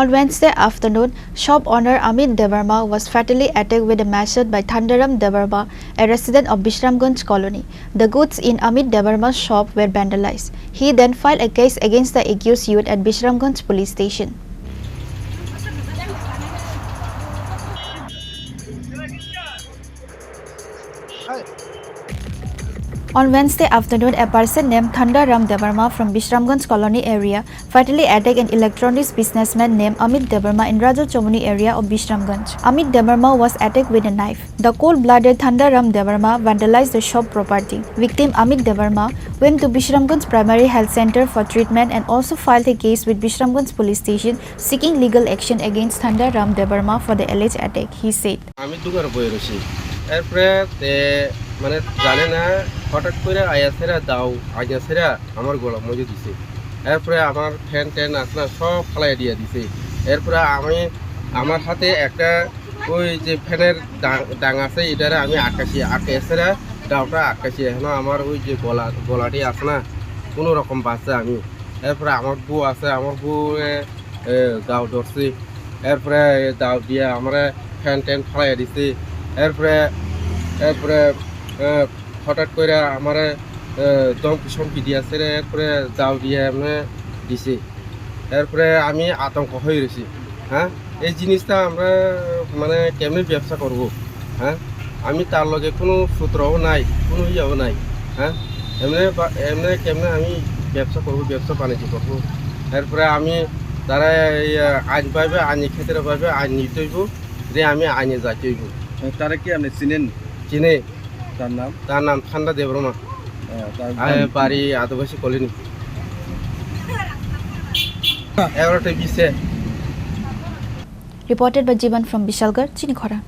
On Wednesday afternoon, shop owner Amit Debbarma was fatally attacked with a machete by Thandaram Debbarma, a resident of Bishramganj colony. The goods in Amit Debbarma's shop were vandalized. He then filed a case against the accused youth at Bishramganj police station. On Wednesday afternoon, a person named Thandaram Debbarma from Bishramganj colony area fatally attacked an electronics businessman named Amit Debbarma in Raja Chomuni area of Bishramganj. Amit Debbarma was attacked with a knife. The cold-blooded Thandaram Debbarma vandalized the shop property. Victim Amit Debbarma went to Bishramganj Primary Health Center for treatment and also filed a case with Bishramganj police station seeking legal action against Thandaram Debbarma for the alleged attack. He said, মানে জানে না হঠাৎ করে আয়াছেরা দাও আয়াছেরা আমার গলা মজে দিছে এরপরে আমার ফ্যান ট্যান আসনা সব ফালাই দিয়ে দিছে এরপরে আমি আমার হাতে একটা ওই যে ফ্যানের ডাং আছে এটারে আমি আকাশেরা দাওটা আকাশে এখন আমার ওই যে গলাটি আছে না কোনো রকম বাঁচে আমি এরপরে আমার বউ আছে আমার বউ দাও ধরছে এরপরে দাও দিয়ে আমরা ফ্যান ট্যান ফালাই দিছে এরপরে হঠাৎ করে আমার ধমকি দিয়েছে এরপরে জাল দিয়ে আমি দিছি এরপরে আমি আতঙ্ক হয়ে রয়েছি হ্যাঁ এই জিনিসটা আমরা মানে কেমনি ব্যবসা করব হ্যাঁ আমি তার লগে কোনো সূত্রও নাই কোনো ইয়েও নাই হ্যাঁ এমনি কেমনে আমি ব্যবসা করব ব্যবসা বাণিজ্য করবো এরপরে আমি তারা আইন পাইবে আইনি ক্ষেত্রে পাইবে আইন নিতে হইব যে আমি আইনে যাইতে হইব তারা কি আপনি চিনেন চিনে তার নাম Thandaram Debbarma বাড়ি আদিবাসী colony Reported by Jiban from Bishalgarh, Chini, Khorang.